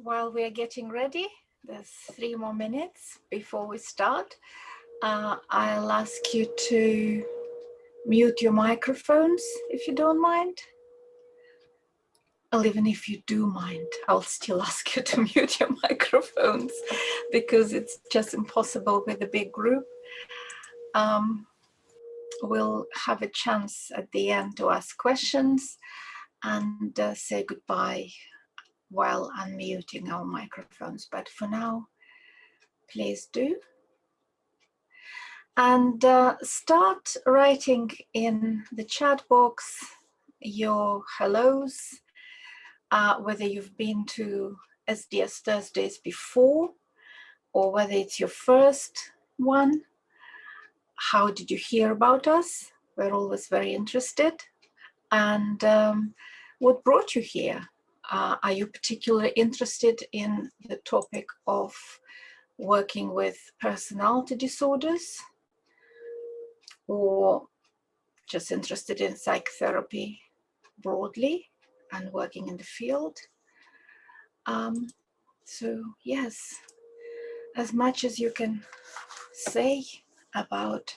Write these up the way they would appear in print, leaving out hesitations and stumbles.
while we are getting ready, there's 3 more minutes before we start. I'll ask you to mute your microphones if you don't mind. Well, even if you do mind, I'll still ask you to mute your microphones because it's just impossible with a big group. We'll have a chance at the end to ask questions and say goodbye while unmuting our microphones. But for now, please do. And start writing in the chat box your hellos, whether you've been to SDS Thursdays before or whether it's your first one. How did you hear about us? We're always very interested. And what brought you here? Are you particularly interested in the topic of working with personality disorders, or just interested in psychotherapy broadly and working in the field? So yes, as much as you can say about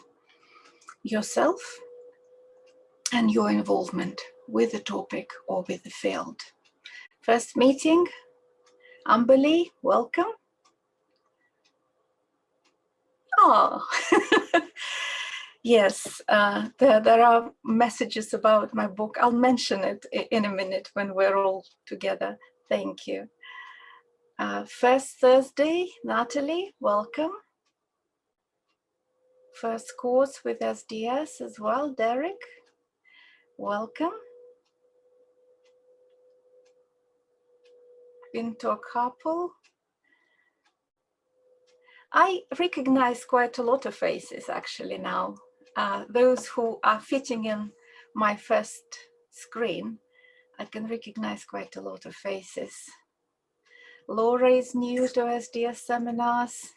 yourself and your involvement with the topic or with the field. First meeting, Amberly, welcome. Oh, yes, there are messages about my book. I'll mention it in a minute when we're all together. Thank you. First Thursday, Natalie, welcome. First course with SDS as well, Derek, welcome. Been to a couple. I recognize quite a lot of faces actually now. Those who are fitting in my first screen, I can recognize quite a lot of faces. Laura is new to SDS seminars.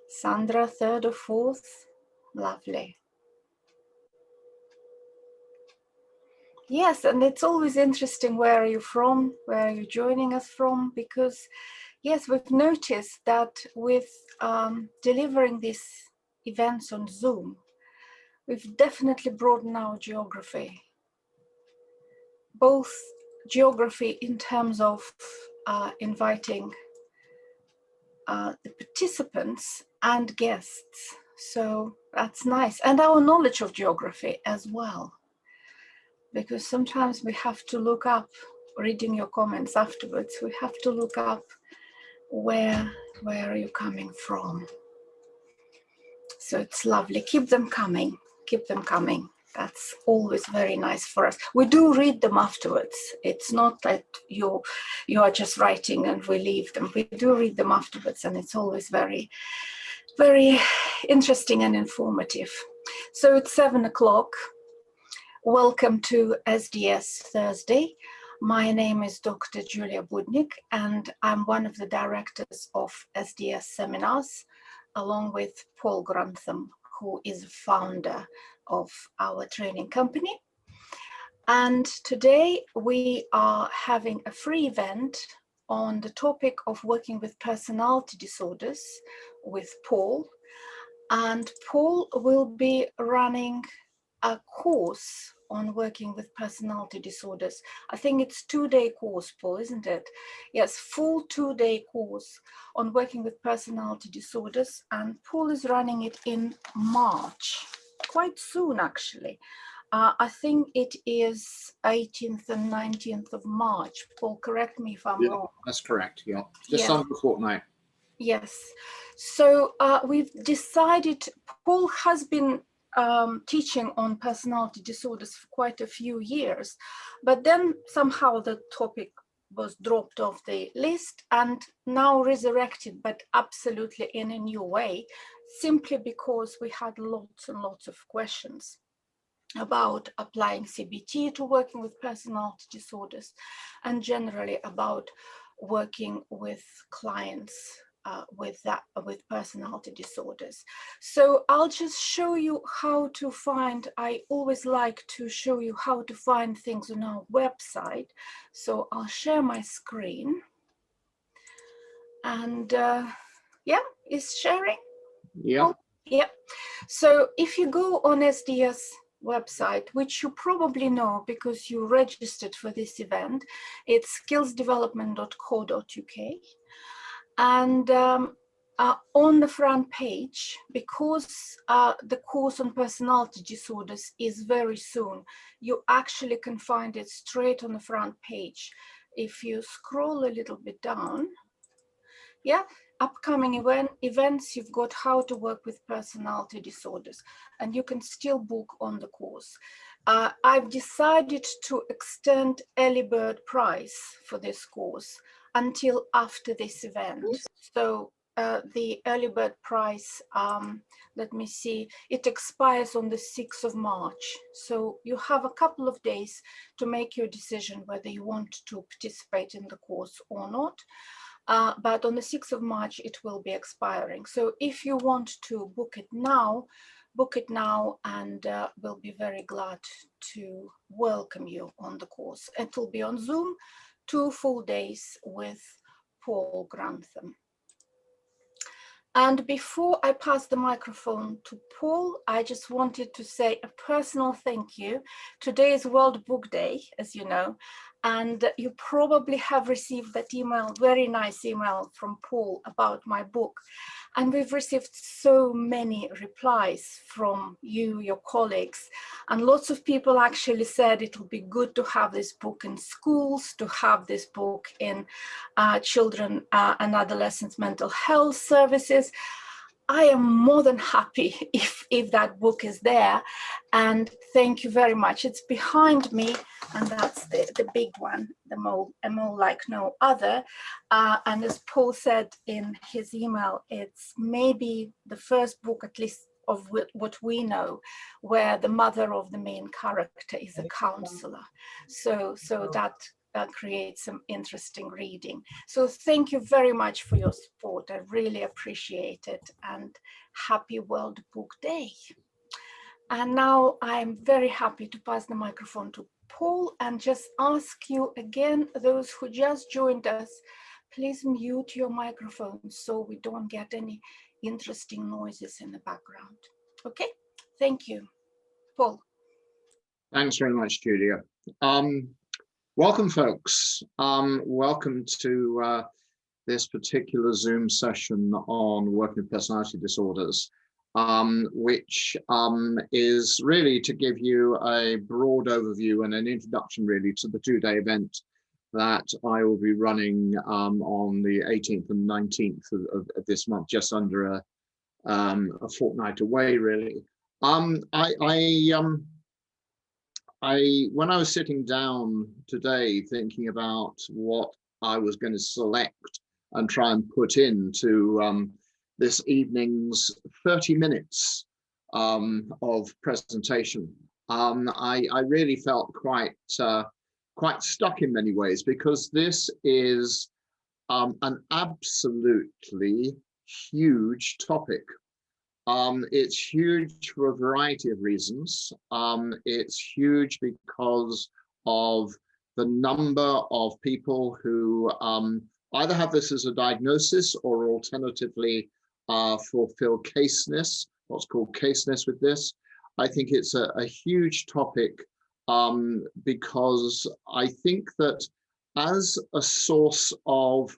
Sandra, third or fourth. Lovely. Yes, and it's always interesting, where are you from? Where are you joining us from? Because yes, we've noticed that with delivering these events on Zoom, we've definitely broadened our geography. Both geography in terms of inviting the participants and guests. So that's nice. And our knowledge of geography as well. Because sometimes we have to look up, reading your comments afterwards, we have to look up where are you coming from. So it's lovely. Keep them coming. Keep them coming. That's always very nice for us. We do read them afterwards. It's not that you are just writing and we leave them. We do read them afterwards, and it's always very, very interesting and informative. So it's 7 o'clock. Welcome to SDS Thursday. My name is Dr. Julia Budnik, and I'm one of the directors of SDS seminars, along with Paul Grantham, who is a founder of our training company. And today we are having a free event on the topic of working with personality disorders with Paul. And Paul will be running a course on working with personality disorders. I think it's 2-day course, Paul, isn't it? Yes, full 2-day course on working with personality disorders. And Paul is running it in March, quite soon actually. I think it is 18th and 19th of March. Paul, correct me if I'm wrong. That's correct, yeah. Just under a fortnight. Yes. So we've decided, Paul has been teaching on personality disorders for quite a few years, but then somehow the topic was dropped off the list and now resurrected, but absolutely in a new way, simply because we had lots and lots of questions about applying CBT to working with personality disorders, and generally about working with clients with personality disorders. So I'll just show you how to find, I always like to show you how to find things on our website. So I'll share my screen. And yeah, is sharing? Yeah. Oh, yeah. So if you go on SDS website, which you probably know because you registered for this event, it's skillsdevelopment.co.uk. And on the front page, because the course on personality disorders is very soon, you actually can find it straight on the front page. If you scroll a little bit down, yeah, upcoming events, you've got how to work with personality disorders, and you can still book on the course. I've decided to extend early bird price for this course until after this event. So the early bird price, let me see, it expires on the 6th of March. So you have a couple of days to make your decision whether you want to participate in the course or not. But on the 6th of March, it will be expiring. So if you want to book it now, and we'll be very glad to welcome you on the course. It will be on Zoom, 2 full days with Paul Grantham. And before I pass the microphone to Paul, I just wanted to say a personal thank you. Today is World Book Day, as you know, and you probably have received that email, very nice email from Paul about my book. And we've received so many replies from you, your colleagues, and lots of people actually said it would be good to have this book in schools, to have this book in children and adolescents mental health services. I am more than happy if that book is there, and thank you very much. It's behind me, and that's the big one, a mole like no other. And as Paul said in his email, it's maybe the first book, at least of what we know, where the mother of the main character is a counselor. So that creates some interesting reading. So thank you very much for your support. I really appreciate it, and happy World Book Day. And now I'm very happy to pass the microphone to Paul and just ask you again, those who just joined us, please mute your microphones so we don't get any interesting noises in the background. Okay, thank you. Paul. Thanks very much, Julia. Welcome, folks. Welcome to this particular Zoom session on working with personality disorders, which is really to give you a broad overview and an introduction really to the two-day event that I will be running on the 18th and 19th of this month, just under a fortnight away, really. When I was sitting down today thinking about what I was going to select and try and put into this evening's 30 minutes of presentation, I really felt quite stuck in many ways, because this is an absolutely huge topic. It's huge for a variety of reasons. It's huge because of the number of people who either have this as a diagnosis or alternatively fulfill caseness, what's called caseness with this. I think it's a huge topic because I think that as a source of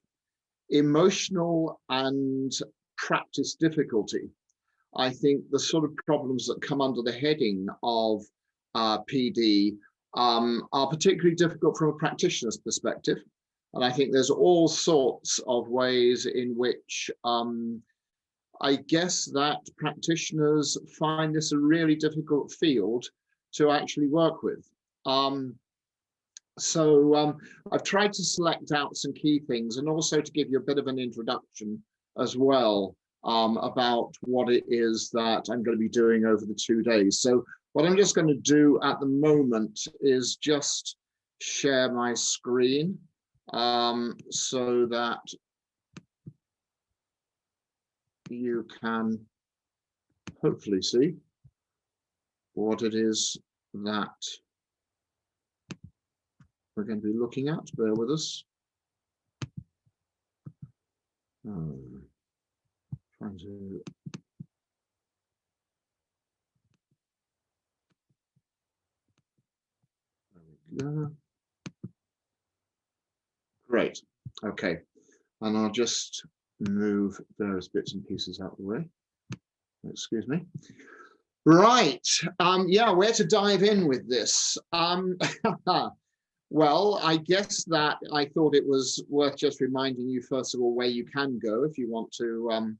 emotional and practice difficulty, I think the sort of problems that come under the heading of PD are particularly difficult from a practitioner's perspective. And I think there's all sorts of ways in which I guess that practitioners find this a really difficult field to actually work with. So I've tried to select out some key things, and also to give you a bit of an introduction as well about what it is that I'm going to be doing over the 2 days. So what I'm just going to do at the moment is just share my screen so that you can hopefully see what it is that we're going to be looking at. Bear with us. Trying to. There we go. Great. Okay. And I'll just move various bits and pieces out of the way. Excuse me. Right. Yeah, where to dive in with this? Well, I guess that I thought it was worth just reminding you, first of all, where you can go if you want to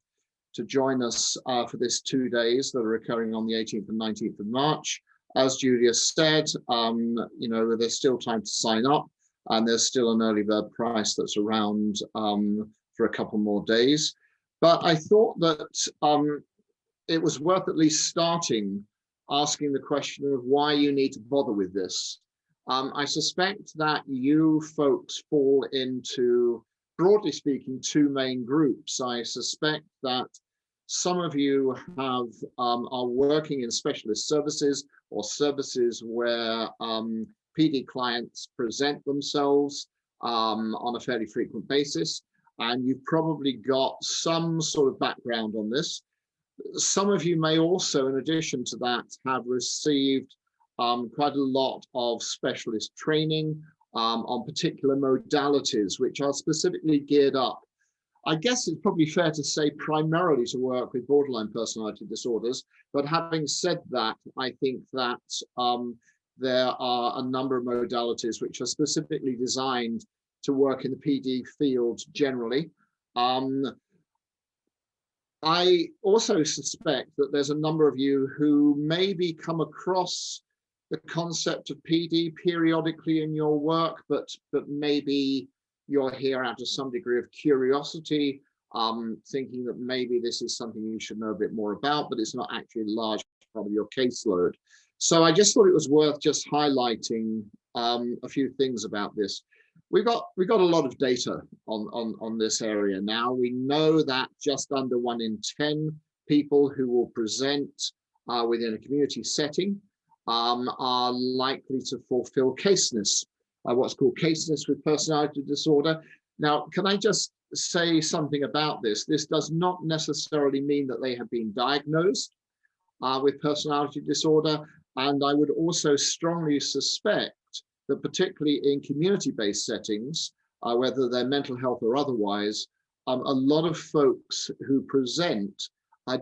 join us for this 2 days that are occurring on the 18th and 19th of March. As Julia said, you know, there's still time to sign up, and there's still an early bird price that's around for a couple more days. But I thought that it was worth at least starting asking the question of why you need to bother with this. I suspect that you folks fall into, broadly speaking, 2 main groups. I suspect that some of you are working in specialist services or services where PD clients present themselves on a fairly frequent basis, and you've probably got some sort of background on this. Some of you may also, in addition to that, have received quite a lot of specialist training on particular modalities, which are specifically geared up. I guess it's probably fair to say primarily to work with borderline personality disorders, but having said that, I think that there are a number of modalities which are specifically designed to work in the PD field generally. I also suspect that there's a number of you who maybe come across the concept of PD periodically in your work, but maybe you're here out of some degree of curiosity, thinking that maybe this is something you should know a bit more about, but it's not actually a large part of your caseload. So I just thought it was worth just highlighting a few things about this. We've got a lot of data on this area now. We know that just under 1 in 10 people who will present within a community setting are likely to fulfill caseness, what's called caseness with personality disorder. Now, can I just say something about this? This does not necessarily mean that they have been diagnosed with personality disorder. And I would also strongly suspect that particularly in community-based settings, whether they're mental health or otherwise, a lot of folks who present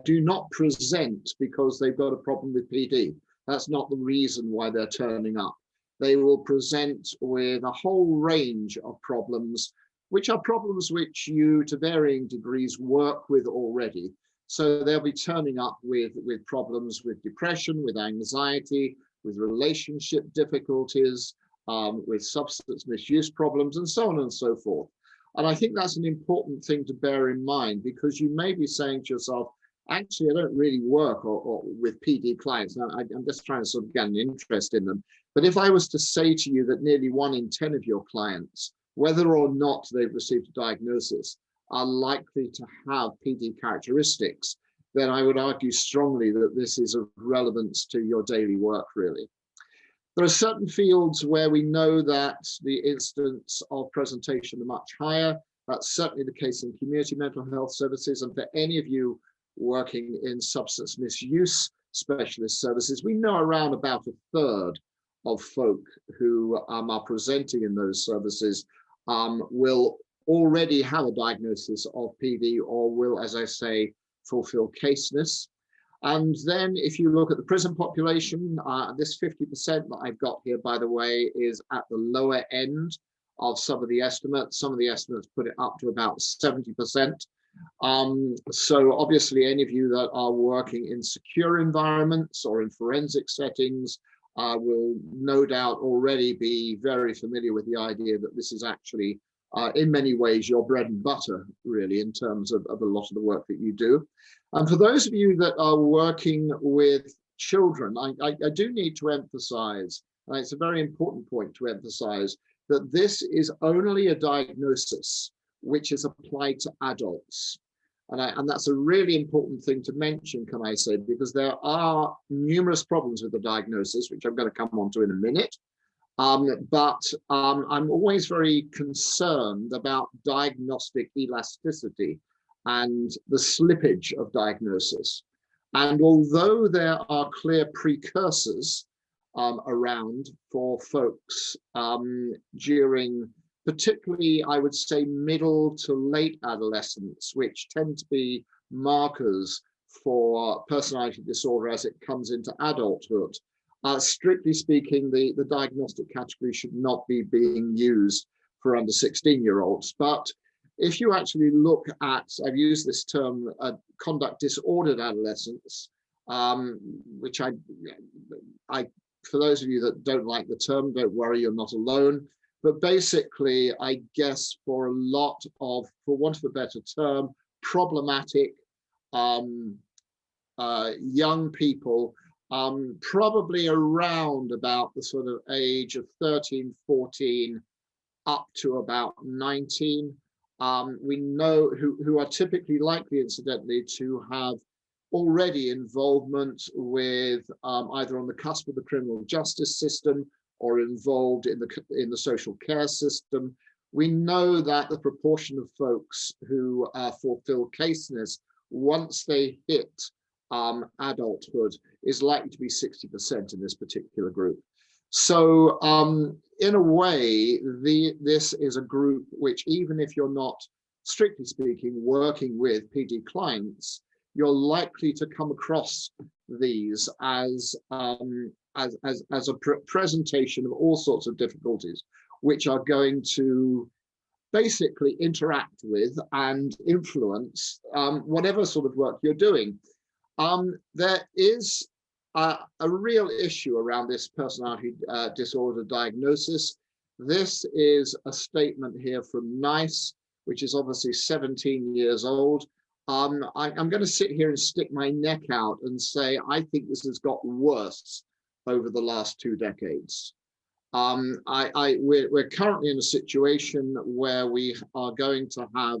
do not present because they've got a problem with PD. That's not the reason why they're turning up. They will present with a whole range of problems, which are problems which you, to varying degrees, work with already. So they'll be turning up with problems with depression, with anxiety, with relationship difficulties, with substance misuse problems, and so on and so forth. And I think that's an important thing to bear in mind, because you may be saying to yourself, actually, I don't really work or with PD clients. I'm just trying to sort of get an interest in them. But if I was to say to you that nearly 1 in 10 of your clients, whether or not they've received a diagnosis, are likely to have PD characteristics, then I would argue strongly that this is of relevance to your daily work, really. There are certain fields where we know that the incidence of presentation are much higher. That's certainly the case in community mental health services. And for any of you working in substance misuse specialist services, we know around about 1/3 of folk who are presenting in those services will already have a diagnosis of PD or will, as I say, fulfill caseness. And then if you look at the prison population, this 50% that I've got here, by the way, is at the lower end of some of the estimates. Some of the estimates put it up to about 70%. So obviously any of you that are working in secure environments or in forensic settings will no doubt already be very familiar with the idea that this is actually in many ways your bread and butter, really, in terms of a lot of the work that you do. And for those of you that are working with children, I do need to emphasize, and it's a very important point to emphasize, that this is only a diagnosis which is applied to adults. And that's a really important thing to mention, can I say, because there are numerous problems with the diagnosis, which I'm going to come on to in a minute. But I'm always very concerned about diagnostic elasticity. and the slippage of diagnosis. And although there are clear precursors around for folks during particularly, I would say, middle to late adolescence, which tend to be markers for personality disorder as it comes into adulthood. Strictly speaking, the diagnostic category should not be being used for under 16-year-olds. But if you actually look at, I've used this term, conduct disordered adolescence, which I, for those of you that don't like the term, don't worry, you're not alone. But basically, I guess for a lot of, for want of a better term, problematic young people, probably around about the sort of age of 13, 14, up to about 19. We know who are typically likely, incidentally, to have already involvement with either on the cusp of the criminal justice system or involved in the social care system. We know that the proportion of folks who fulfill caseness once they hit adulthood is likely to be 60% in this particular group. So in a way, this is a group which, even if you're not, strictly speaking, working with PD clients, you're likely to come across these as a presentation of all sorts of difficulties, which are going to basically interact with and influence whatever sort of work you're doing. There is a real issue around this personality disorder diagnosis. This is a statement here from NICE, which is obviously 17 years old. I'm going to sit here and stick my neck out and say I think this has got worse over the last 2 decades. We're currently in a situation where we are going to have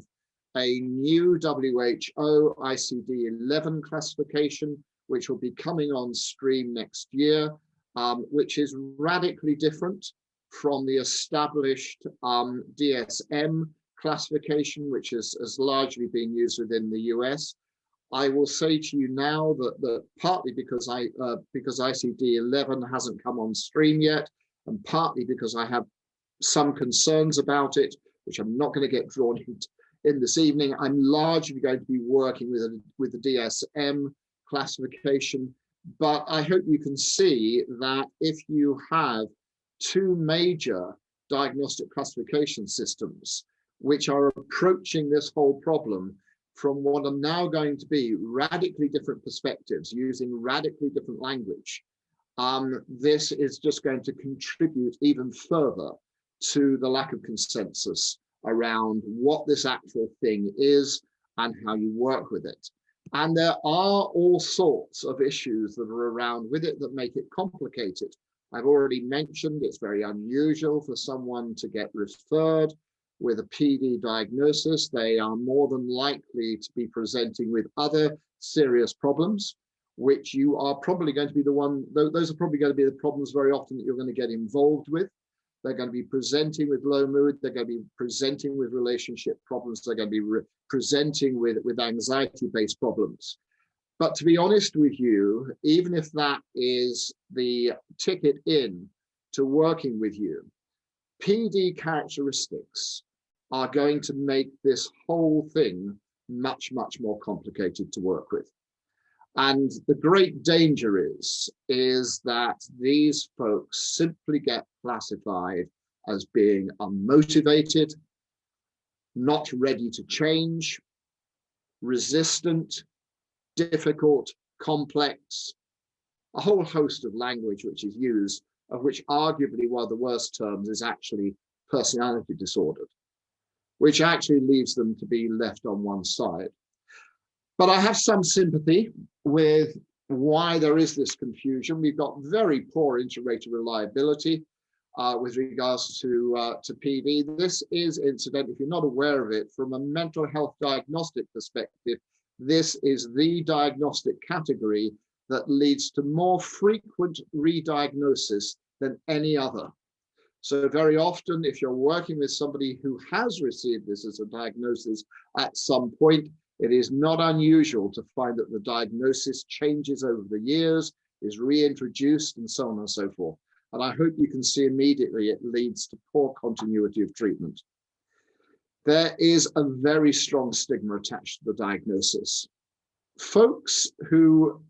a new WHO ICD-11 classification, which will be coming on stream next year, which is radically different from the established DSM classification, which is largely being used within the US. I will say to you now that partly because ICD-11 hasn't come on stream yet, and partly because I have some concerns about it, which I'm not going to get drawn into in this evening, I'm largely going to be working with the DSM classification. But I hope you can see that if you have 2 major diagnostic classification systems which are approaching this whole problem from what are now going to be radically different perspectives, using radically different language, this is just going to contribute even further to the lack of consensus around what this actual thing is and how you work with it. And there are all sorts of issues that are around with it that make it complicated. I've already mentioned it's very unusual for someone to get referred with a PD diagnosis. They are more than likely to be presenting with other serious problems, which you are probably going to be the one, those are probably going to be the problems very often that you're going to get involved with. They're going to be presenting with low mood. They're going to be presenting with relationship problems. They're going to be presenting with anxiety-based problems. But to be honest with you, even if that is the ticket in to working with you, PD characteristics are going to make this whole thing much, much more complicated to work with. And the great danger is that these folks simply get classified as being unmotivated, not ready to change, resistant, difficult, complex, a whole host of language which is used, of which arguably one of the worst terms is actually personality disordered, which actually leaves them to be left on one side. But I have some sympathy with why there is this confusion. We've got very poor inter-rater reliability with regards to PD. This is, incidentally, if you're not aware of it, from a mental health diagnostic perspective, this is the diagnostic category that leads to more frequent re-diagnosis than any other. So very often, if you're working with somebody who has received this as a diagnosis at some point, It is not unusual to find that the diagnosis changes over the years, is reintroduced, and so on and so forth. And I hope you can see immediately it leads to poor continuity of treatment. There is a very strong stigma attached to the diagnosis. Folks who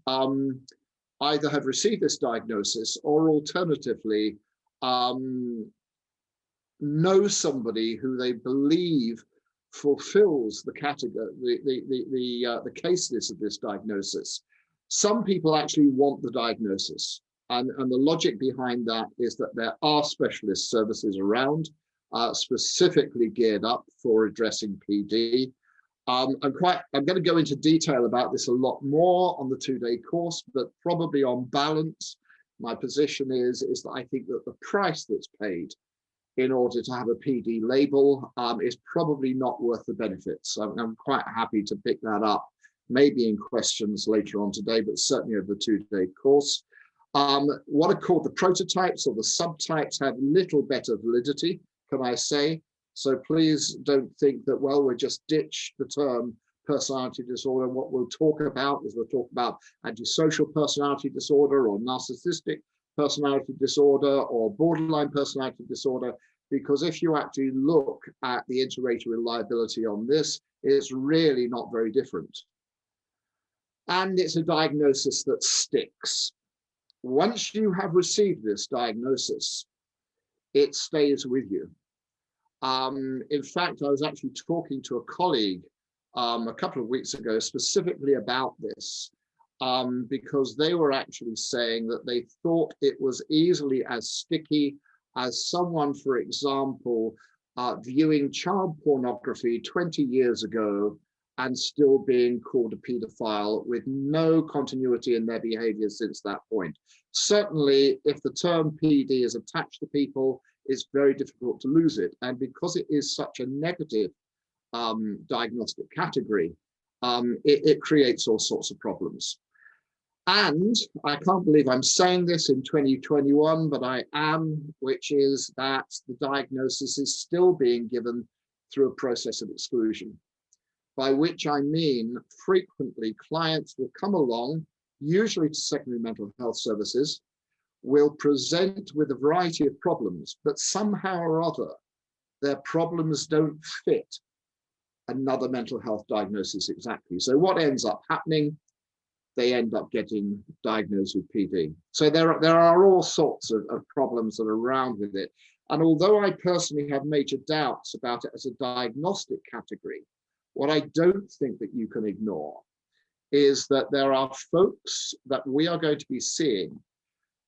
either have received this diagnosis or alternatively know somebody who they believe fulfills the category, the caseness of this diagnosis. Some people actually want the diagnosis, and the logic behind that is that there are specialist services around, specifically geared up for addressing PD. I'm going to go into detail about this a lot more on the 2-day course, but probably on balance, my position is that I think that the price that's paid in order to have a PD label is probably not worth the benefits. So I'm quite happy to pick that up, maybe in questions later on today, but certainly over the 2-day course. What are called the prototypes or the subtypes have little better validity, can I say? So please don't think that, well, we'll just ditch the term personality disorder. What we'll talk about is we'll talk about antisocial personality disorder or narcissistic personality disorder or borderline personality disorder, because if you actually look at the inter-rater reliability on this, it's really not very different. And it's a diagnosis that sticks. Once you have received this diagnosis, it stays with you. In fact, I was actually talking to a colleague a couple of weeks ago specifically about this, because they were actually saying that they thought it was easily as sticky as someone, for example, viewing child pornography 20 years ago and still being called a paedophile with no continuity in their behavior since that point. Certainly, if the term PD is attached to people, it's very difficult to lose it. And because it is such a negative diagnostic category, it creates all sorts of problems. And I can't believe I'm saying this in 2021, but I am, which is that the diagnosis is still being given through a process of exclusion, by which I mean frequently clients will come along, usually to secondary mental health services, will present with a variety of problems, but somehow or other, their problems don't fit another mental health diagnosis exactly. So what ends up happening? They end up getting diagnosed with PD. So there are all sorts of problems that are around with it. And although I personally have major doubts about it as a diagnostic category, what I don't think that you can ignore is that there are folks that we are going to be seeing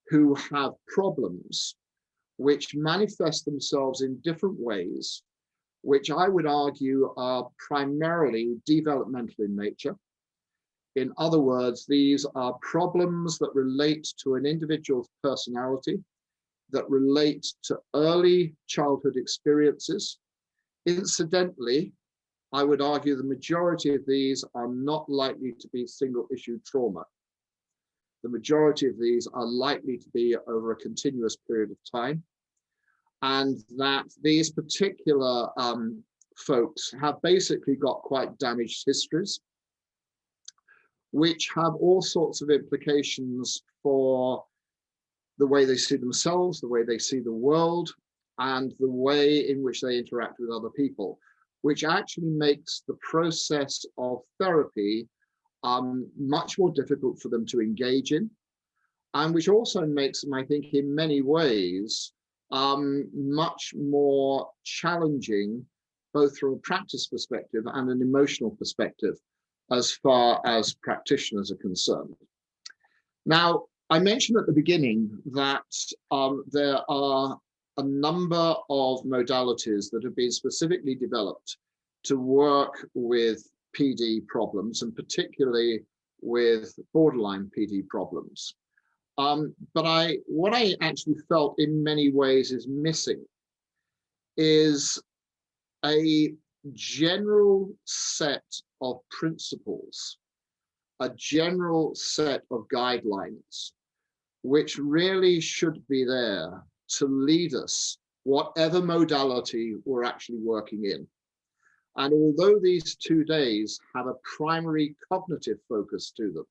who have problems which manifest themselves in different ways, which I would argue are primarily developmental in nature. In other words, these are problems that relate to an individual's personality, that relate to early childhood experiences. Incidentally, I would argue the majority of these are not likely to be single issue trauma. The majority of these are likely to be over a continuous period of time, and that these particular folks have basically got quite damaged histories, which have all sorts of implications for the way they see themselves, the way they see the world, and the way in which they interact with other people, which actually makes the process of therapy much more difficult for them to engage in, and which also makes them, I think, in many ways, much more challenging, both from a practice perspective and an emotional perspective, as far as practitioners are concerned. Now, I mentioned at the beginning that there are a number of modalities that have been specifically developed to work with PD problems, and particularly with borderline PD problems. But what I actually felt in many ways is missing is a general set of principles, a general set of guidelines, which really should be there to lead us, whatever modality we're actually working in. And although these 2 days have a primary cognitive focus to them,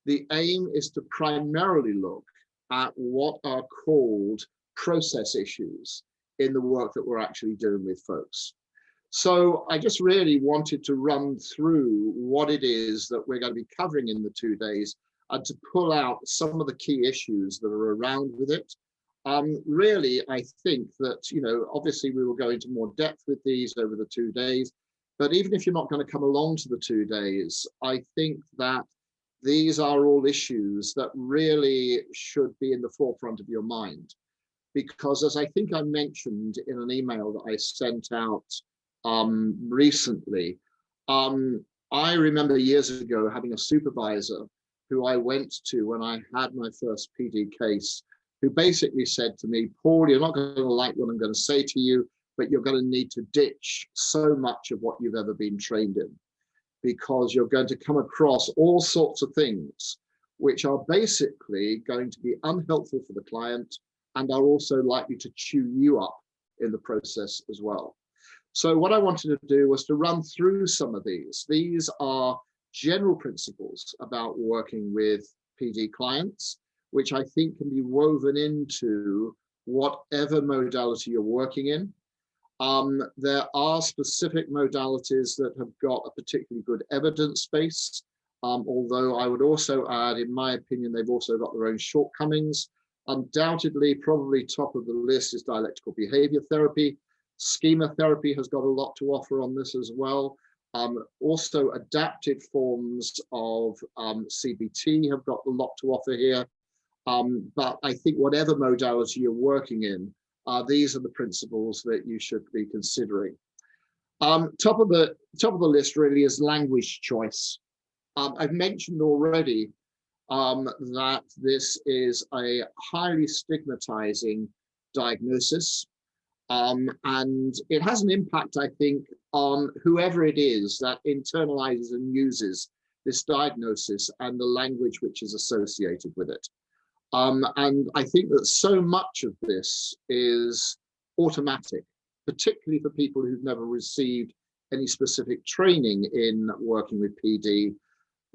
the aim is to primarily look at what are called process issues in the work that we're actually doing with folks. So I just really wanted to run through what it is that we're going to be covering in the 2 days and to pull out some of the key issues that are around with it. Really, I think that, obviously we will go into more depth with these over the 2 days, but even if you're not going to come along to the 2 days, I think that these are all issues that really should be in the forefront of your mind. Because as I think I mentioned in an email that I sent out recently, I remember years ago having a supervisor who I went to when I had my first PD case, who basically said to me, Paul, you're not going to like what I'm going to say to you, but you're going to need to ditch so much of what you've ever been trained in, because you're going to come across all sorts of things which are basically going to be unhelpful for the client and are also likely to chew you up in the process as well. So what I wanted to do was to run through some of these. These are general principles about working with PD clients, which I think can be woven into whatever modality you're working in. There are specific modalities that have got a particularly good evidence base, although I would also add, in my opinion, they've also got their own shortcomings. Undoubtedly, probably top of the list is dialectical behavior therapy. Schema therapy has got a lot to offer on this as well. Also, adaptive forms of CBT have got a lot to offer here. But I think whatever modality you're working in, these are the principles that you should be considering. Top of the list really is language choice. I've mentioned already that this is a highly stigmatizing diagnosis. And it has an impact, I think, on whoever it is that internalizes and uses this diagnosis and the language which is associated with it. And I think that so much of this is automatic, particularly for people who've never received any specific training in working with PD,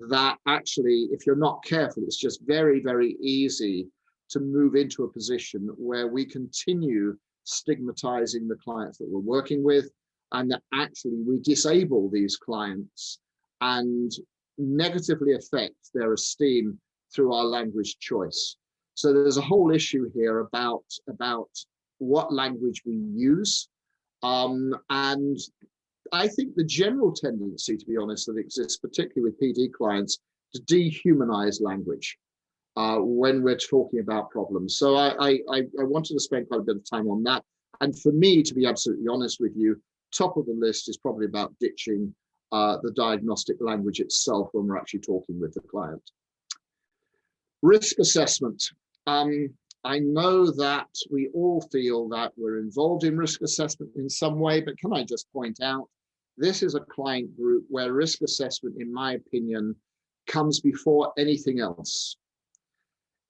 that actually, if you're not careful, it's just very, very easy to move into a position where we continue stigmatizing the clients that we're working with, and that actually we disable these clients and negatively affect their esteem through our language choice. So there's a whole issue here about what language we use. And I think the general tendency, to be honest, that exists, particularly with PD clients, to dehumanize language when we're talking about problems. So I wanted to spend quite a bit of time on that. And for me, to be absolutely honest with you, top of the list is probably about ditching the diagnostic language itself when we're actually talking with the client. Risk assessment. I know that we all feel that we're involved in risk assessment in some way, but can I just point out, this is a client group where risk assessment, in my opinion, comes before anything else.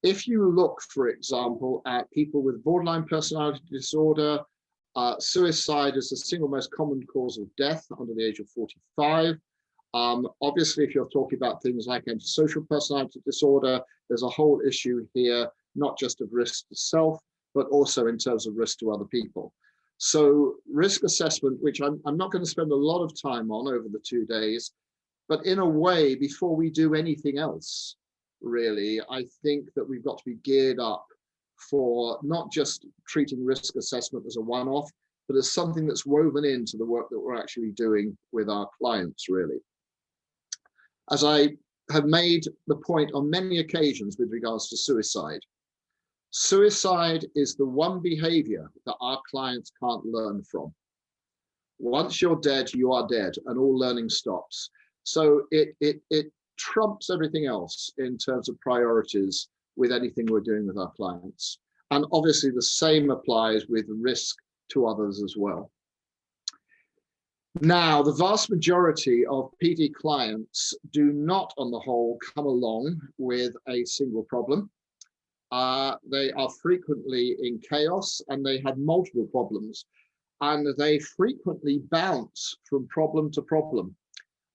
If you look, for example, at people with borderline personality disorder, suicide is the single most common cause of death under the age of 45. Obviously, if you're talking about things like antisocial personality disorder, there's a whole issue here, not just of risk to self, but also in terms of risk to other people. So risk assessment, which I'm not going to spend a lot of time on over the 2 days, but in a way, before we do anything else, really, I think that we've got to be geared up for not just treating risk assessment as a one-off, but as something that's woven into the work that we're actually doing with our clients, really. As I have made the point on many occasions with regards to suicide, suicide is the one behavior that our clients can't learn from. Once you're dead, you are dead, and all learning stops. So it trumps everything else in terms of priorities with anything we're doing with our clients. And obviously the same applies with risk to others as well. Now, the vast majority of PD clients do not, on the whole, come along with a single problem. They are frequently in chaos and they have multiple problems. and they frequently bounce from problem to problem.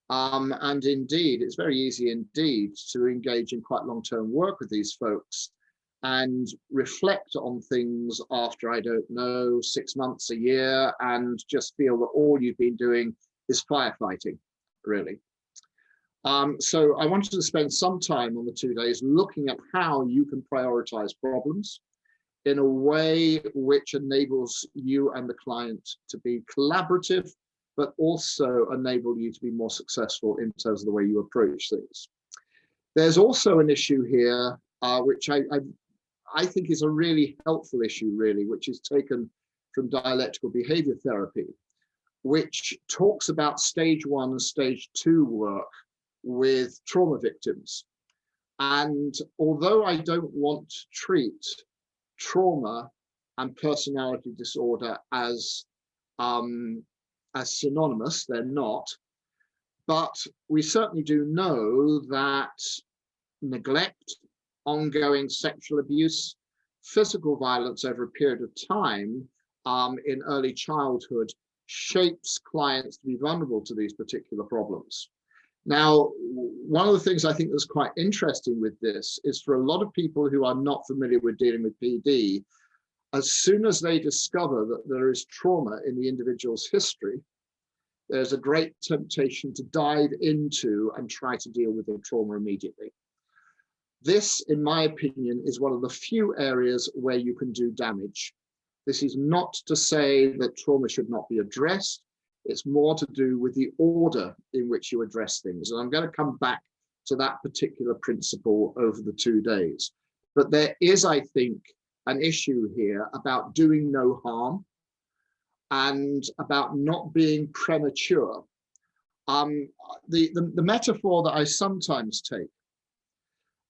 And indeed, it's very easy indeed to engage in quite long-term work with these folks and reflect on things after, I don't know, 6 months, a year, and just feel that all you've been doing is firefighting, really. So I wanted to spend some time on the 2 days looking at how you can prioritize problems in a way which enables you and the client to be collaborative, but also enable you to be more successful in terms of the way you approach things. There's also an issue here, which I think is a really helpful issue, really, which is taken from dialectical behavior therapy, which talks about stage 1 and stage 2 work with trauma victims. And although I don't want to treat trauma and personality disorder as synonymous, they're not, but we certainly do know that neglect, ongoing sexual abuse, physical violence over a period of time in early childhood shapes clients to be vulnerable to these particular problems. Now, one of the things I think that's quite interesting with this is for a lot of people who are not familiar with dealing with PD, as soon as they discover that there is trauma in the individual's history, there's a great temptation to dive into and try to deal with the trauma immediately. This, in my opinion, is one of the few areas where you can do damage. This is not to say that trauma should not be addressed. It's more to do with the order in which you address things. And I'm going to come back to that particular principle over the 2 days. But there is, I think, an issue here about doing no harm and about not being premature. The metaphor that I sometimes take,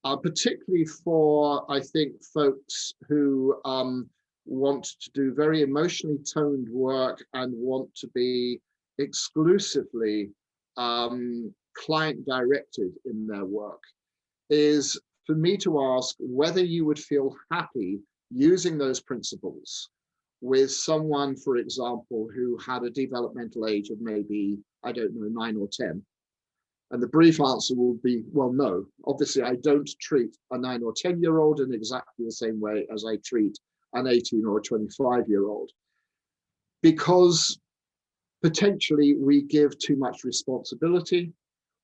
particularly for, I think, folks who want to do very emotionally toned work and want to be exclusively client directed in their work, is for me to ask whether you would feel happy using those principles with someone, for example, who had a developmental age of maybe, I don't know, 9 or 10. And the brief answer will be, well, no. Obviously, I don't treat a 9 or 10-year-old in exactly the same way as I treat an 18 or a 25-year-old, because potentially we give too much responsibility,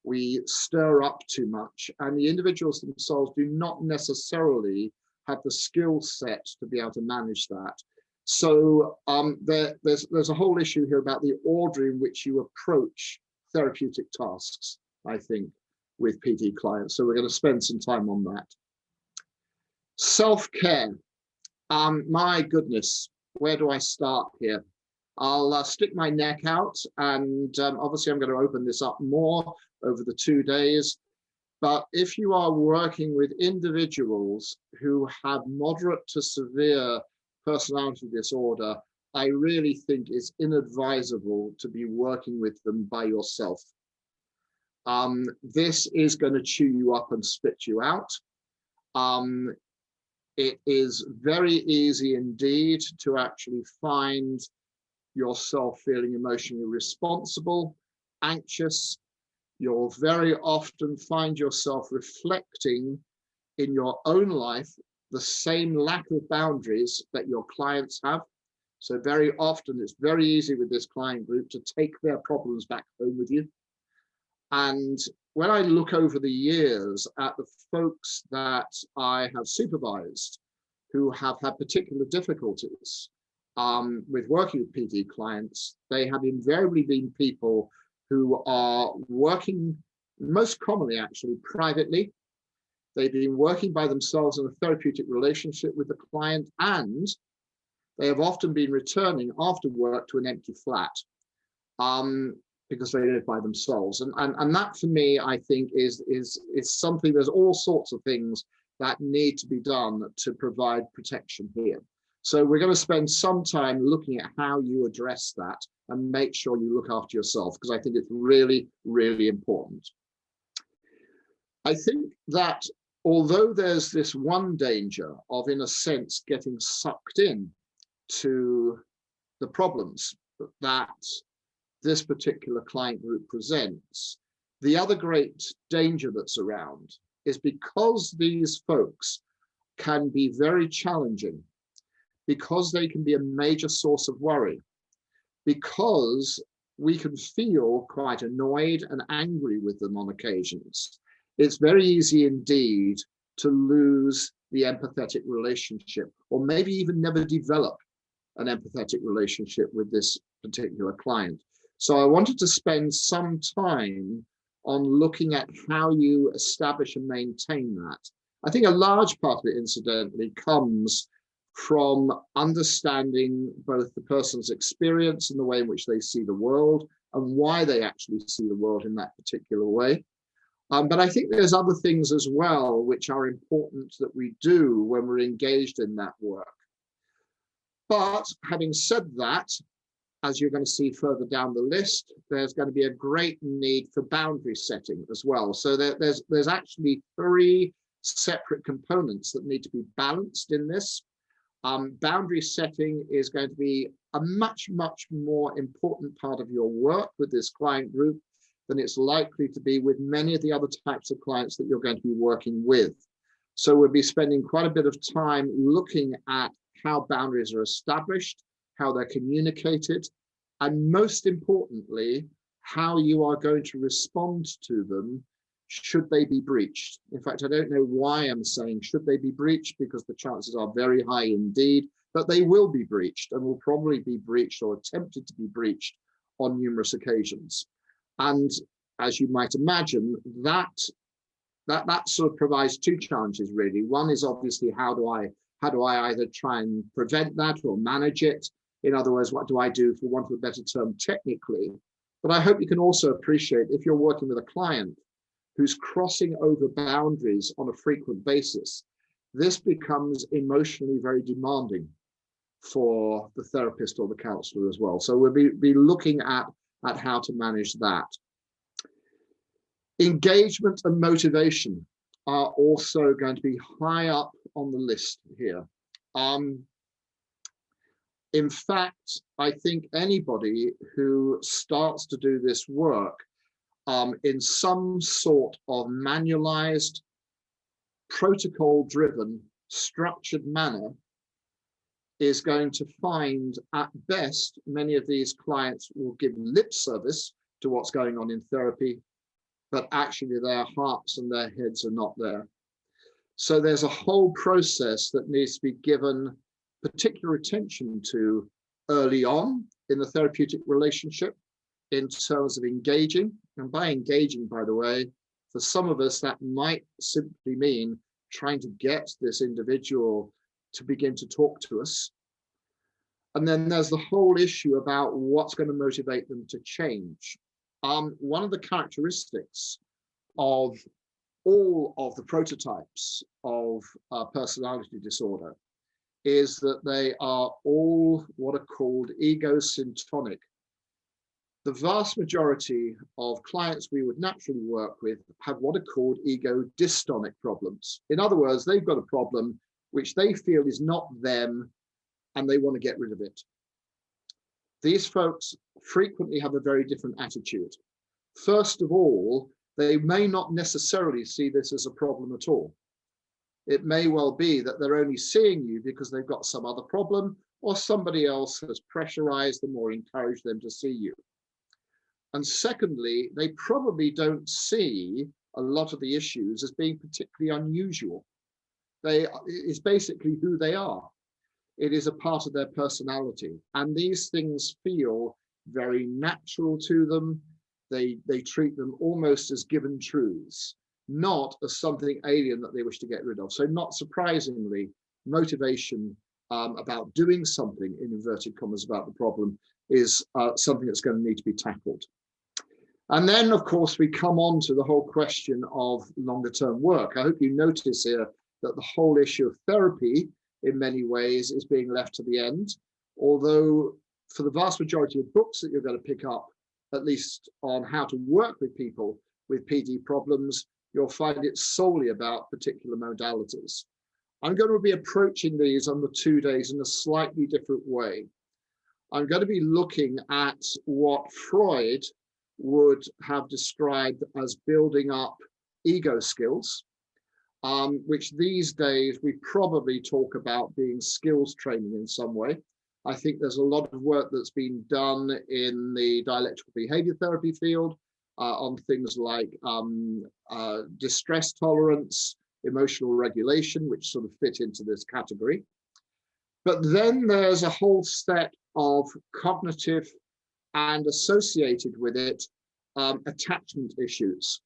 we stir up too much, and the individuals themselves do not necessarily have the skill set to be able to manage that. So there's a whole issue here about the order in which you approach therapeutic tasks, I think, with PD clients. So we're going to spend some time on that. Self-care. My goodness, where do I start here? I'll stick my neck out, and obviously I'm going to open this up more over the 2 days. But if you are working with individuals who have moderate to severe personality disorder, I really think it's inadvisable to be working with them by yourself. This is going to chew you up and spit you out. It is very easy indeed to actually find yourself feeling emotionally responsible, anxious. You'll very often find yourself reflecting in your own life the same lack of boundaries that your clients have. So very often it's very easy with this client group to take their problems back home with you. And when I look over the years at the folks that I have supervised who have had particular difficulties with working with PD clients, they have invariably been people who are working most commonly actually privately. They've been working by themselves in a therapeutic relationship with the client, and they have often been returning after work to an empty flat because they live by themselves. And that for me, I think is something, there's all sorts of things that need to be done to provide protection here. So we're going to spend some time looking at how you address that and make sure you look after yourself, because I think it's really, really important. I think that although there's this one danger of, in a sense, getting sucked in to the problems, that this particular client group presents, the other great danger that's around is because these folks can be very challenging, because they can be a major source of worry, because we can feel quite annoyed and angry with them on occasions. It's very easy indeed to lose the empathetic relationship, or maybe even never develop an empathetic relationship with this particular client. So I wanted to spend some time on looking at how you establish and maintain that. I think a large part of it, incidentally, comes from understanding both the person's experience and the way in which they see the world and why they actually see the world in that particular way. But I think there's other things as well which are important that we do when we're engaged in that work. But having said that, as you're going to see further down the list, there's going to be a great need for boundary setting as well. So there's actually 3 separate components that need to be balanced in this. Boundary setting is going to be a much, much more important part of your work with this client group than it's likely to be with many of the other types of clients that you're going to be working with. So we'll be spending quite a bit of time looking at how boundaries are established, how they're communicated, and most importantly, how you are going to respond to them should they be breached. In fact, I don't know why I'm saying should they be breached, because the chances are very high indeed that they will be breached, and will probably be breached or attempted to be breached on numerous occasions. And as you might imagine, that sort of provides 2 challenges really. One is obviously how do I either try and prevent that or manage it? In other words, what do I do, for want of a better term, technically? But I hope you can also appreciate, if you're working with a client who's crossing over boundaries on a frequent basis, this becomes emotionally very demanding for the therapist or the counselor as well. So we'll be looking at how to manage that. Engagement and motivation are also going to be high up on the list here. In fact, I think anybody who starts to do this work in some sort of manualized, protocol-driven, structured manner is going to find, at best, many of these clients will give lip service to what's going on in therapy, but actually their hearts and their heads are not there. So there's a whole process that needs to be given particular attention to early on in the therapeutic relationship in terms of engaging. And by engaging, by the way, for some of us, that might simply mean trying to get this individual to begin to talk to us. And then there's the whole issue about what's going to motivate them to change. One of the characteristics of all of the prototypes of personality disorder is that they are all what are called EgoSyntonic. The vast majority of clients we would naturally work with have what are called ego-dystonic problems. In other words, they've got a problem which they feel is not them, and they want to get rid of it. These folks frequently have a very different attitude. First of all, they may not necessarily see this as a problem at all. It may well be that they're only seeing you because they've got some other problem, or somebody else has pressurized them or encouraged them to see you. And secondly, they probably don't see a lot of the issues as being particularly unusual. It's basically who they are. It is a part of their personality. And these things feel very natural to them. They treat them almost as given truths, not as something alien that they wish to get rid of. So not surprisingly, motivation about doing something, in inverted commas, about the problem is something that's going to need to be tackled. And then, of course, we come on to the whole question of longer term work. I hope you notice here that the whole issue of therapy, in many ways, is being left to the end. Although for the vast majority of books that you're going to pick up, at least on how to work with people with PD problems, you'll find it solely about particular modalities. I'm going to be approaching these on the 2 days in a slightly different way. I'm going to be looking at what Freud would have described as building up ego skills, which these days we probably talk about being skills training in some way. I think there's a lot of work that's been done in the dialectical behavior therapy field on things like distress tolerance, emotional regulation, which sort of fit into this category. But then there's a whole set of cognitive and associated with it attachment issues,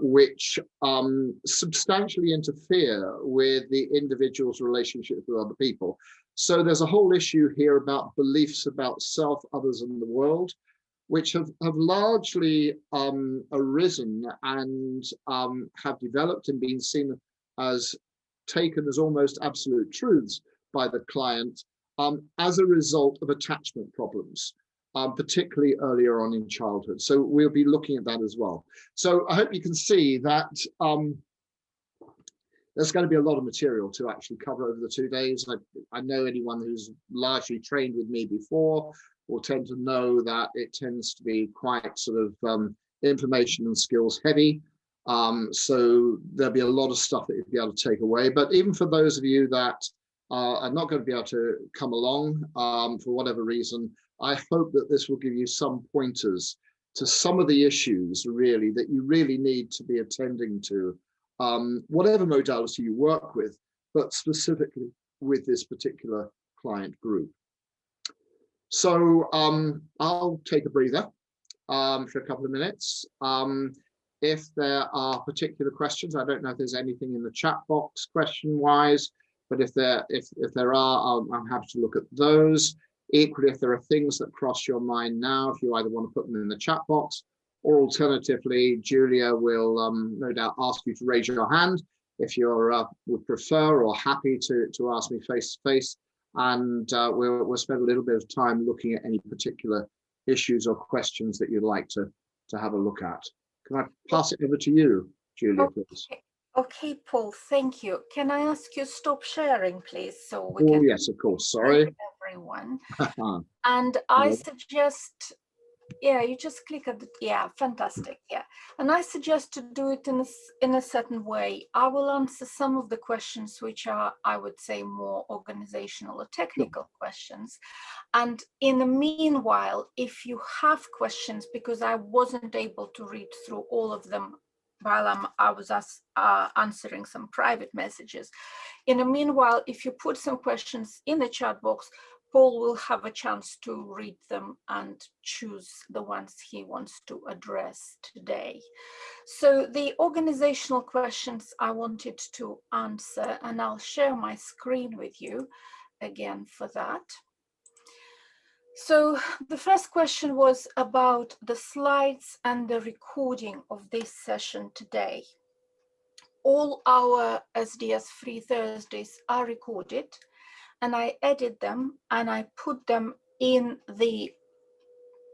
which substantially interfere with the individual's relationship with other people. So there's a whole issue here about beliefs about self, others, and the world, which have largely arisen and have developed and been seen as taken as almost absolute truths by the client as a result of attachment problems, particularly earlier on in childhood. So we'll be looking at that as well. So I hope you can see that there's going to be a lot of material to actually cover over the 2 days. I know anyone who's largely trained with me before will tend to know that it tends to be quite sort of information and skills heavy. So there'll be a lot of stuff that you'll be able to take away. But even for those of you that are not going to be able to come along for whatever reason, I hope that this will give you some pointers to some of the issues really that you really need to be attending to, whatever modality you work with, but specifically with this particular client group. So I'll take a breather for a couple of minutes. If there are particular questions, I don't know if there's anything in the chat box question-wise, but if there are, I'm happy to look at those. Equally, if there are things that cross your mind now, if you either want to put them in the chat box, or alternatively, Julia will no doubt ask you to raise your hand if you would prefer or happy to ask me face to face. And we'll spend a little bit of time looking at any particular issues or questions that you'd like to have a look at. Can I pass it over to you, Julia, please? Okay, Paul, thank you. Can I ask you stop sharing, please, so we can? Oh, yes, of course. Sorry. Everyone. And I suggest, yeah, you just click at the, yeah, fantastic, yeah. And I suggest to do it in a certain way. I will answer some of the questions which are, I would say, more organizational or technical questions. And in the meanwhile, if you have questions, because I wasn't able to read through all of them while I was answering some private messages. In the meanwhile, if you put some questions in the chat box, Paul will have a chance to read them and choose the ones he wants to address today. So the organizational questions I wanted to answer, and I'll share my screen with you again for that. So the first question was about the slides and the recording of this session today. All our SDS Free Thursdays are recorded, and I edit them and I put them in the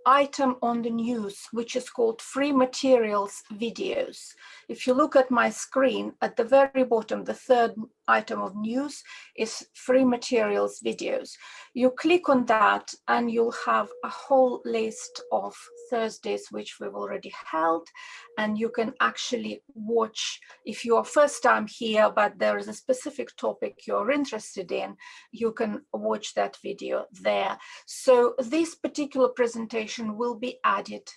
item on the news, which is called Free Materials Videos. If you look at my screen, at the very bottom, the third item of news is Free Materials Videos. You click on that and you'll have a whole list of Thursdays which we've already held, and you can actually watch. If you are first time here but there is a specific topic you're interested in, you can watch that video there. So this particular presentation will be added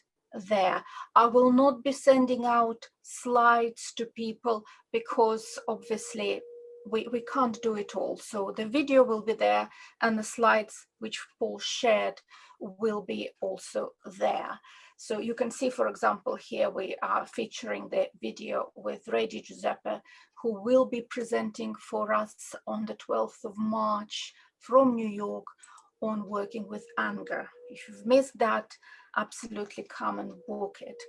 there. I will not be sending out slides to people because obviously we can't do it all. So the video will be there and the slides which Paul shared will be also there. So you can see, for example, here we are featuring the video with Rady Giuseppe, who will be presenting for us on the 12th of March from New York on working with anger. If you've missed that, absolutely come and book it.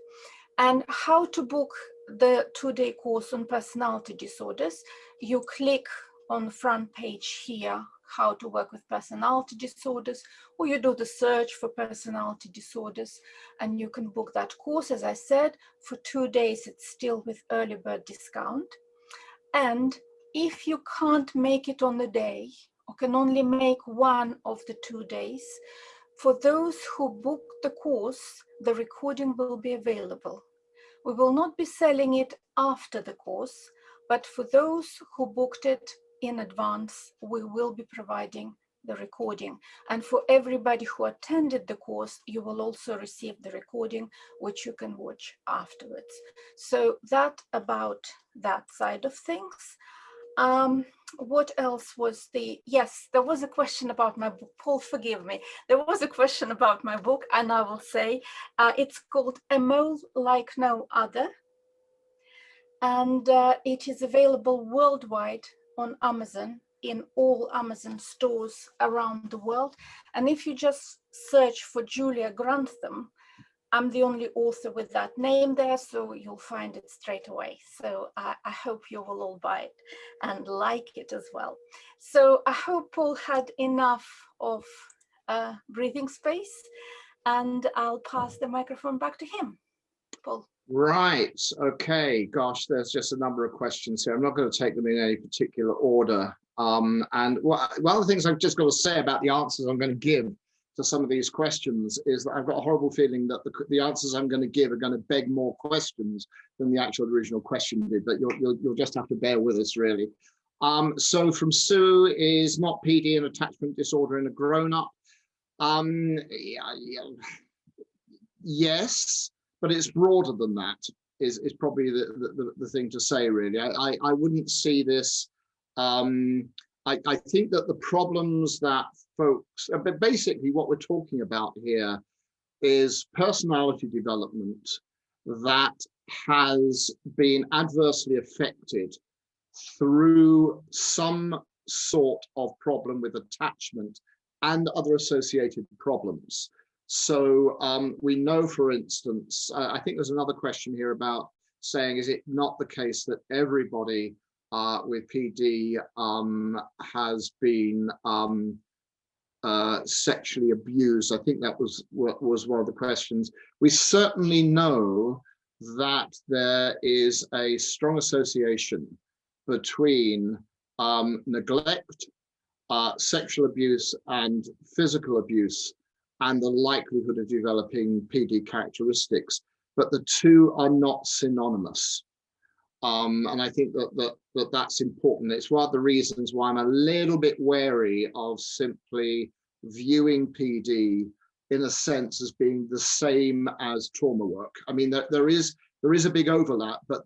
And how to book the 2-day course on personality disorders, you click on the front page here, how to work with personality disorders, or you do the search for personality disorders and you can book that course. As I said, for 2 days, it's still with early bird discount. And if you can't make it on the day, or can only make one of the 2 days. For those who book the course, the recording will be available. We will not be selling it after the course, but for those who booked it in advance, we will be providing the recording. And for everybody who attended the course, you will also receive the recording, which you can watch afterwards. So that about that side of things. What else was yes, there was a question about my book. Paul, forgive me. There was a question about my book, and I will say it's called A Mole Like No Other. And it is available worldwide on Amazon, in all Amazon stores around the world. And if you just search for Julia Grantham, I'm the only author with that name there, so you'll find it straight away. So I hope you will all buy it and like it as well. So I hope Paul had enough of breathing space, and I'll pass the microphone back to him. Paul. Right, okay, gosh, there's just a number of questions here. I'm not going to take them in any particular order. And one of the things I've just got to say about the answers I'm going to give to some of these questions is that I've got a horrible feeling that the answers I'm going to give are going to beg more questions than the actual original question did, but you'll just have to bear with us, really. So from Sue, is not PD an attachment disorder in a grown-up? Yes, but it's broader than that, is probably the thing to say, really. I wouldn't see this. I think that the problems that folks, but basically what we're talking about here is personality development that has been adversely affected through some sort of problem with attachment and other associated problems. So we know, for instance, I think there's another question here about saying, is it not the case that everybody with PD has been sexually abused? I think that was one of the questions. We certainly know that there is a strong association between neglect, sexual abuse, and physical abuse, and the likelihood of developing PD characteristics, but the two are not synonymous. And I think that's important. It's one of the reasons why I'm a little bit wary of simply viewing PD in a sense as being the same as trauma work. I mean, there is a big overlap, but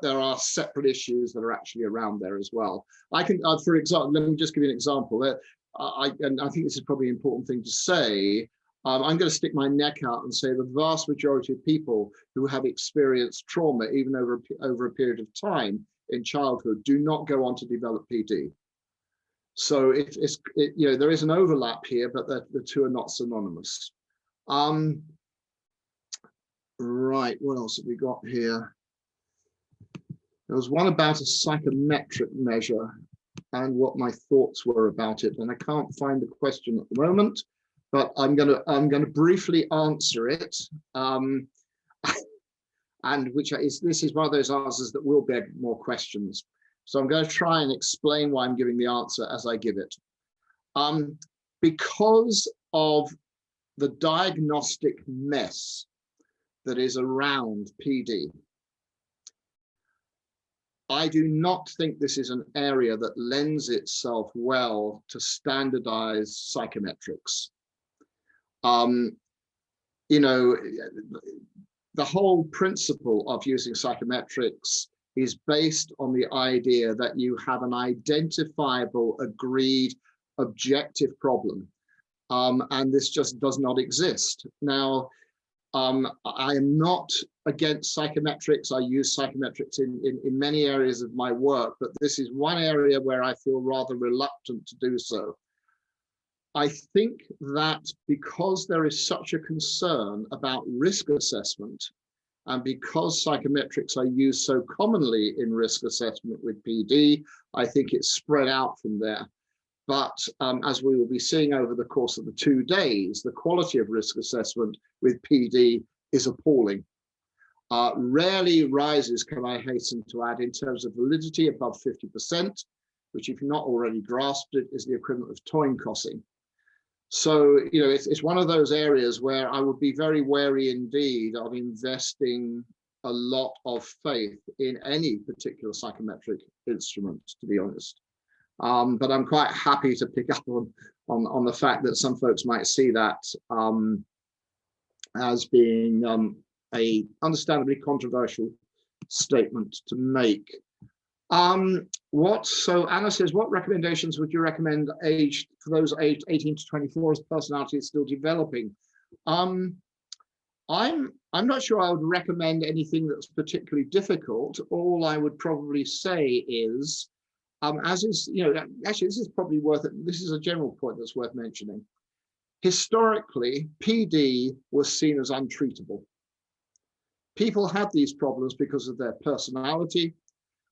there are separate issues that are actually around there as well. I can, for example, let me just give you an example. And I think this is probably an important thing to say. I'm going to stick my neck out and say the vast majority of people who have experienced trauma, even over a period of time in childhood, do not go on to develop PD. So there is an overlap here, but the two are not synonymous. Right, what else have we got here? There was one about a psychometric measure and what my thoughts were about it, and I can't find the question at the moment, but I'm gonna briefly answer it, and this is one of those answers that will beg more questions. So I'm going to try and explain why I'm giving the answer as I give it. Because of the diagnostic mess that is around PD, I do not think this is an area that lends itself well to standardized psychometrics. The whole principle of using psychometrics is based on the idea that you have an identifiable, agreed, objective problem. And this just does not exist. Now, I am not against psychometrics. I use psychometrics in many areas of my work, but this is one area where I feel rather reluctant to do so. I think that because there is such a concern about risk assessment, and because psychometrics are used so commonly in risk assessment with PD, I think it's spread out from there. But as we will be seeing over the course of the 2 days, the quality of risk assessment with PD is appalling. Rarely rises, can I hasten to add, in terms of validity above 50%. which if you've not already grasped it, is the equivalent of toincossing. So, you know, it's one of those areas where I would be very wary indeed of investing a lot of faith in any particular psychometric instrument, to be honest. But I'm quite happy to pick up on the fact that some folks might see that as being a understandably controversial statement to make. So Anna says, what recommendations would you recommend for those aged 18 to 24 as personality is still developing? I'm not sure I would recommend anything that's particularly difficult. All I would probably say is, as is, you know, actually this is probably this is a general point that's worth mentioning. Historically, PD was seen as untreatable. People had these problems because of their personality,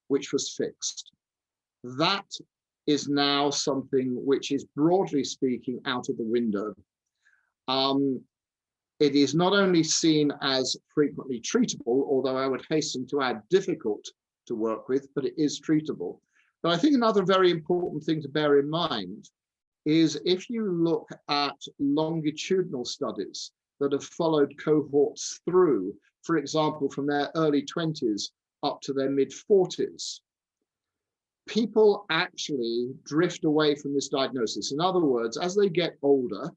which was fixed. That is now something which is, broadly speaking, out of the window. It is not only seen as frequently treatable, although I would hasten to add difficult to work with, but it is treatable. But I think another very important thing to bear in mind is if you look at longitudinal studies that have followed cohorts through, for example, from their early 20s up to their mid-40s, people actually drift away from this diagnosis. In other words, as they get older,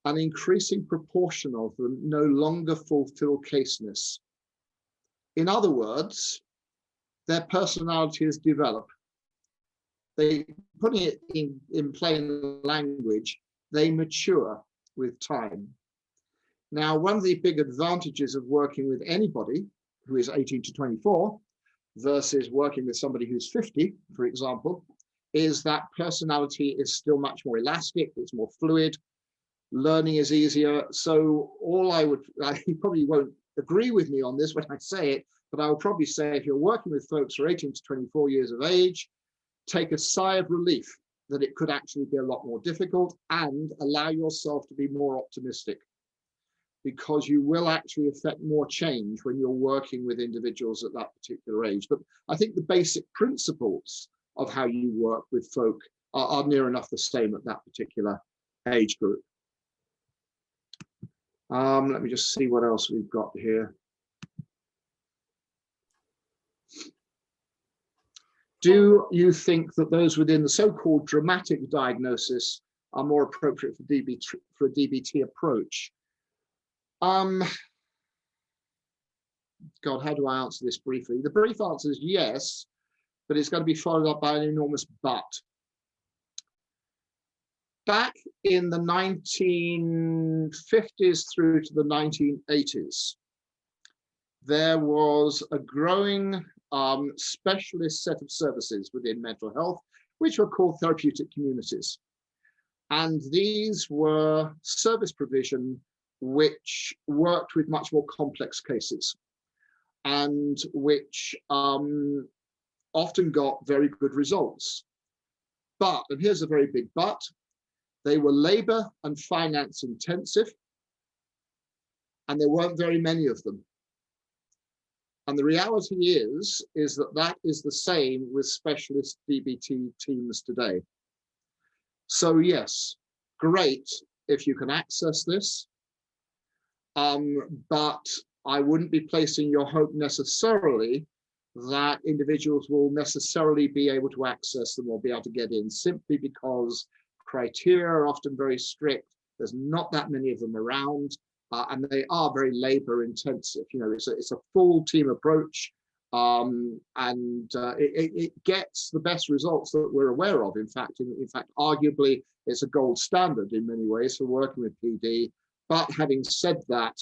an increasing proportion of them no longer fulfill caseness. In other words, their personalities develop. Putting it in plain language, they mature with time. Now, one of the big advantages of working with anybody who is 18 to 24 versus working with somebody who's 50, for example, is that personality is still much more elastic, it's more fluid, learning is easier. So you probably won't agree with me on this when I say it, but I would probably say if you're working with folks who are 18 to 24 years of age, take a sigh of relief that it could actually be a lot more difficult, and allow yourself to be more optimistic, because you will actually affect more change when you're working with individuals at that particular age. But I think the basic principles of how you work with folk are near enough the same at that particular age group. Let me just see what else we've got here. Do you think that those within the so-called dramatic diagnosis are more appropriate for a DBT approach? God, how do I answer this briefly? The brief answer is yes, but it's going to be followed up by an enormous but. Back in the 1950s through to the 1980s, there was a growing specialist set of services within mental health, which were called therapeutic communities. And these were service provision which worked with much more complex cases, and which often got very good results. But, and here's a very big but, they were labor and finance intensive, and there weren't very many of them. And the reality is that is the same with specialist DBT teams today. So yes, great if you can access this, but I wouldn't be placing your hope necessarily that individuals will necessarily be able to access them or be able to get in, simply because criteria are often very strict. There's not that many of them around, and they are very labor intensive. You know, it's a full team approach, and it gets the best results that we're aware of. In fact, arguably, it's a gold standard in many ways for working with PD. But having said that,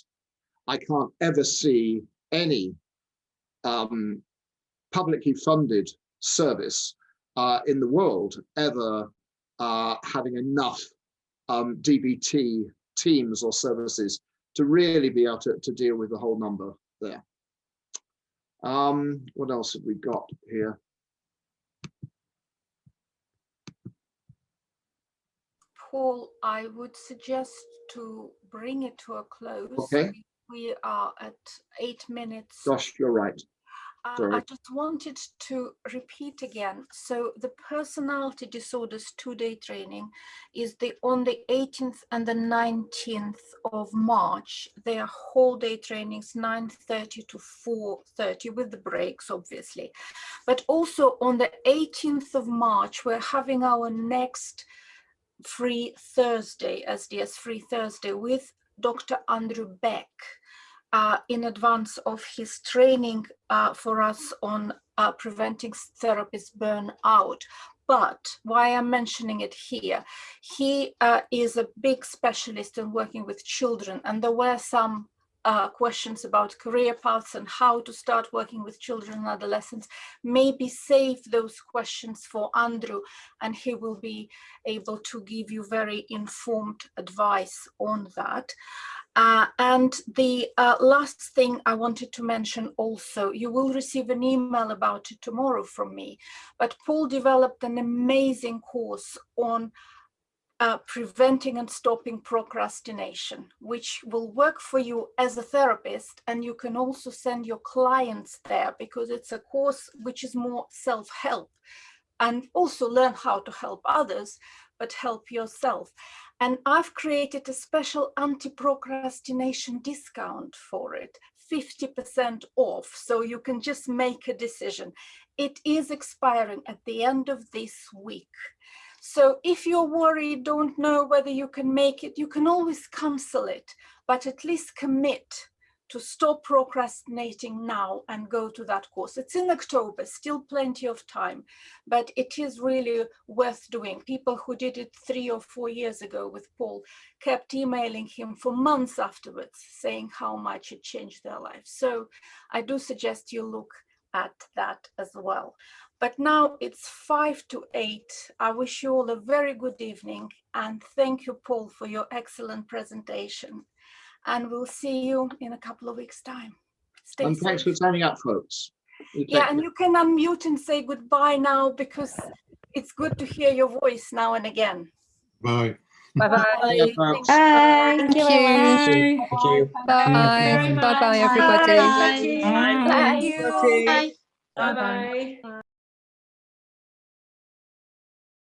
I can't ever see any publicly funded service in the world ever having enough DBT teams or services to really be able to deal with the whole number there. What else have we got here? Paul, I would suggest to bring it to a close. Okay. We are at 8 minutes. Gosh, you're right. Sorry. I just wanted to repeat again. So the personality disorders 2-day training is on the 18th and the 19th of March. They are whole day trainings, 9:30 to 4:30 with the breaks, obviously. But also on the 18th of March, we're having our next free Thursday, SDS Free Thursday, with Dr. Andrew Beck. In advance of his training for us on preventing therapist burnout. But why I'm mentioning it here, he is a big specialist in working with children, and there were some questions about career paths and how to start working with children and adolescents. Maybe save those questions for Andrew, and he will be able to give you very informed advice on that. And the last thing I wanted to mention also, you will receive an email about it tomorrow from me, but Paul developed an amazing course on preventing and stopping procrastination, which will work for you as a therapist, and you can also send your clients there because it's a course which is more self-help, and also learn how to help others, but help yourself. And I've created a special anti-procrastination discount for it, 50% off, so you can just make a decision. It is expiring at the end of this week. So if you're worried, don't know whether you can make it, you can always cancel it, but at least commit to stop procrastinating now and go to that course. It's in October, still plenty of time, but it is really worth doing. People who did it 3 or 4 years ago with Paul kept emailing him for months afterwards, saying how much it changed their lives. So I do suggest you look at that as well. But now it's 5 to 8. I wish you all a very good evening, and thank you, Paul, for your excellent presentation. And we'll see you in a couple of weeks' time. Stay And safe. thanks for signing up, folks. Yeah, and you can unmute and say goodbye now, because it's good to hear your voice now and again. Bye. Bye-bye. Bye, folks. Bye. Thank you. Thank you. Bye. Bye-bye, everybody. Bye. Bye. Bye. Thank you. Bye. Bye-bye.